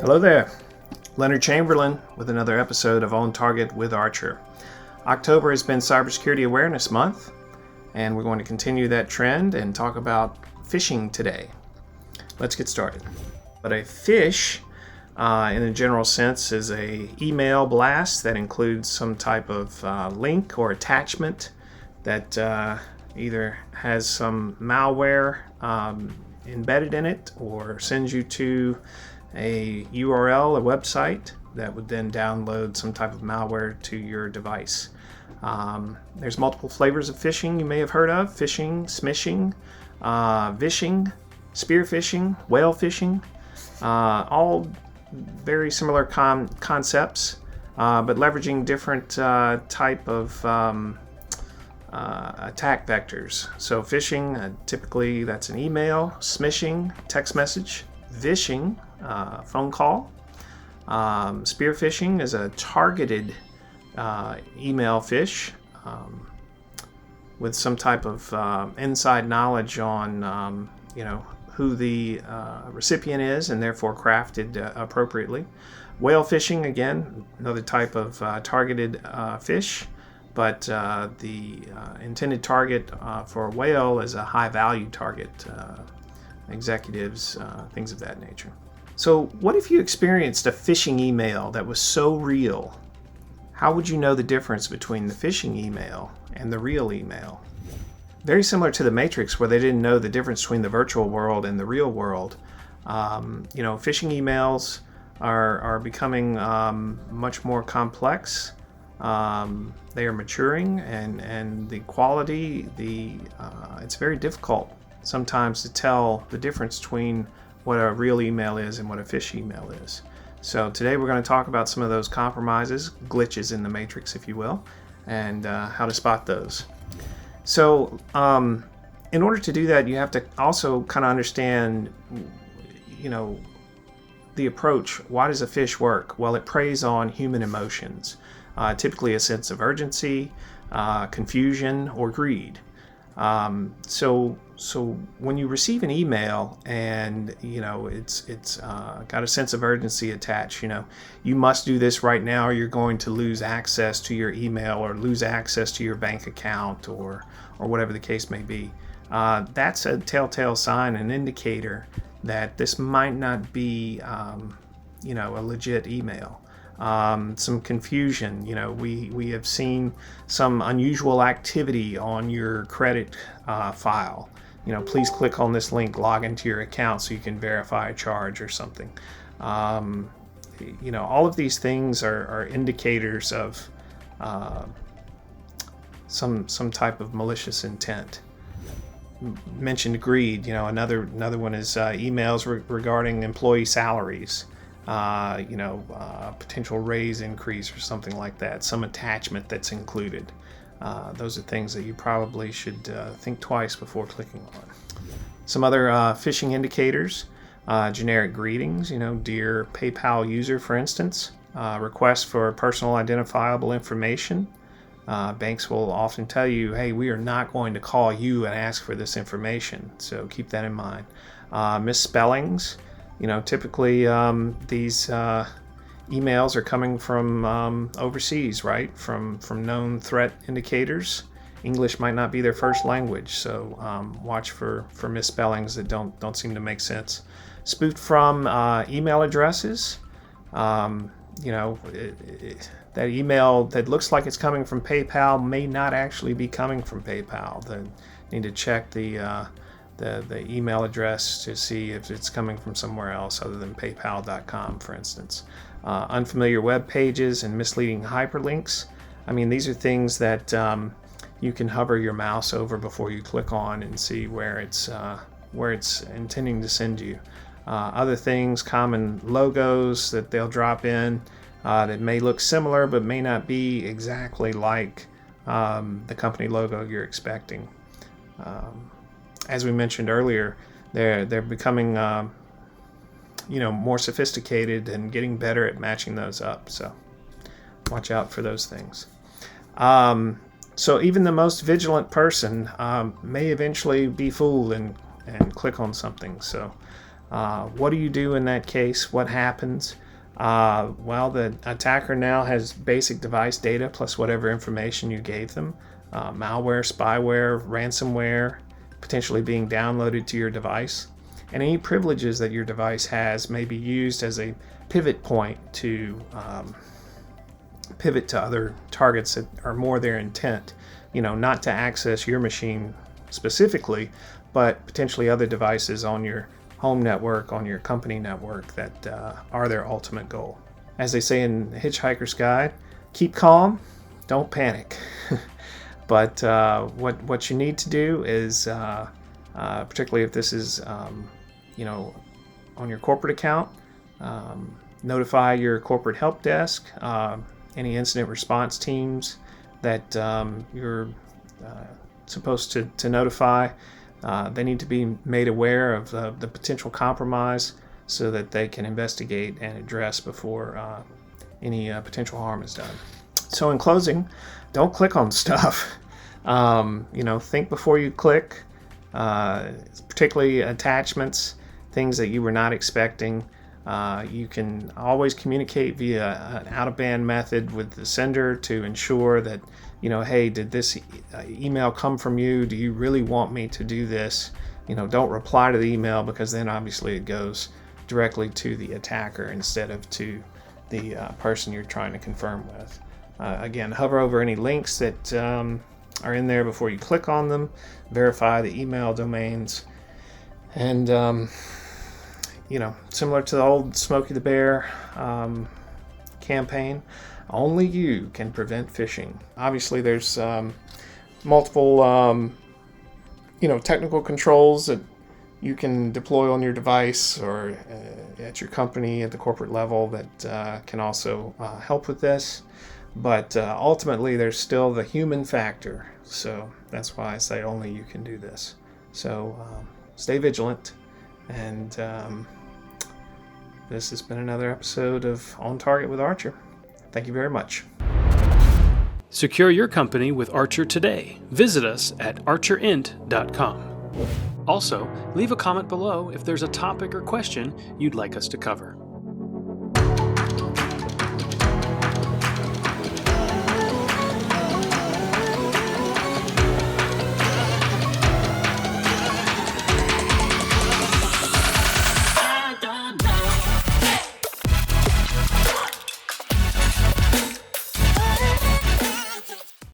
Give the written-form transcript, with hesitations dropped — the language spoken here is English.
Hello there, Leonard Chamberlin with another episode of On Target with Archer. October has been Cybersecurity Awareness Month, and we're going to continue that trend and talk about phishing today. Let's get started. But a phish, in a general sense, is a email blast that includes some type of link or attachment that either has some malware embedded in it or sends you to a URL, a website that would then download some type of malware to your device. There's multiple flavors of phishing you may have heard of: phishing, smishing, vishing, spear phishing, whale phishing, all very similar concepts, but leveraging different type of attack vectors. So phishing, typically that's an email; smishing, text message; vishing, phone call. Spear phishing is a targeted email phish with some type of inside knowledge on who the recipient is and therefore crafted appropriately. Whale phishing, again, another type of targeted phish, but the intended target for a whale is a high value target, executives, things of that nature. So what if you experienced a phishing email that was so real? How would you know the difference between the phishing email and the real email? Very similar to the Matrix, where they didn't know the difference between the virtual world and the real world. Phishing emails are becoming much more complex. They are maturing, and the quality, it's very difficult sometimes to tell the difference between what a real email is and what a phish email is. So today we're going to talk about some of those compromises, glitches in the Matrix, if you will, and how to spot those. So in order to do that, you have to also kind of understand, the approach. Why does a phish work? Well, it preys on human emotions, typically a sense of urgency, confusion, or greed. So when you receive an email and it's got a sense of urgency attached, you must do this right now or you're going to lose access to your email or lose access to your bank account or whatever the case may be. That's a telltale sign, an indicator that this might not be a legit email. Some confusion. We have seen some unusual activity on your credit file. Please click on this link, log into your account so you can verify a charge or something. All of these things are indicators of some type of malicious intent. Mentioned greed. Another one is emails regarding employee salaries. Potential raise increase or something like that, some attachment that's included. Those are things that you probably should think twice before clicking on. Some other phishing indicators, generic greetings, dear PayPal user, for instance, requests for personal identifiable information. Banks will often tell you, hey, we are not going to call you and ask for this information, so keep that in mind. Misspellings. Typically these emails are coming from overseas, right? From known threat indicators. English might not be their first language, so watch for misspellings that don't seem to make sense. Spoofed from email addresses. That email that looks like it's coming from PayPal may not actually be coming from PayPal. They need to check the email address to see if it's coming from somewhere else other than paypal.com, for instance. Unfamiliar web pages and misleading hyperlinks. These are things that you can hover your mouse over before you click on and see where it's intending to send you. Other things, common logos that they'll drop in that may look similar but may not be exactly like the company logo you're expecting. As we mentioned earlier, they're becoming more sophisticated and getting better at matching those up. So watch out for those things. So even the most vigilant person may eventually be fooled and click on something. So What do you do in that case? What happens? Well, the attacker now has basic device data plus whatever information you gave them. Malware, spyware, ransomware, potentially being downloaded to your device. And any privileges that your device has may be used as a pivot point to pivot to other targets that are more their intent. Not to access your machine specifically, but potentially other devices on your home network, on your company network that are their ultimate goal. As they say in Hitchhiker's Guide, keep calm, don't panic. But what you need to do is, particularly if this is on your corporate account, notify your corporate help desk, any incident response teams that you're supposed to notify. They need to be made aware of the potential compromise so that they can investigate and address before any potential harm is done. So in closing, don't click on stuff. Think before you click, particularly attachments, things that you were not expecting. You can always communicate via an out-of-band method with the sender to ensure that, hey, did this email come from you? Do you really want me to do this? Don't reply to the email, because then obviously it goes directly to the attacker instead of to the person you're trying to confirm with. Again, hover over any links that are in there before you click on them. Verify the email domains. And, similar to the old Smokey the Bear campaign, only you can prevent phishing. Obviously, there's multiple, technical controls that you can deploy on your device or at your company at the corporate level that can also help with this. But ultimately, there's still the human factor. So that's why I say only you can do this. So stay vigilant. And this has been another episode of On Target with Archer. Thank you very much. Secure your company with Archer today. Visit us at archerint.com. Also, leave a comment below if there's a topic or question you'd like us to cover.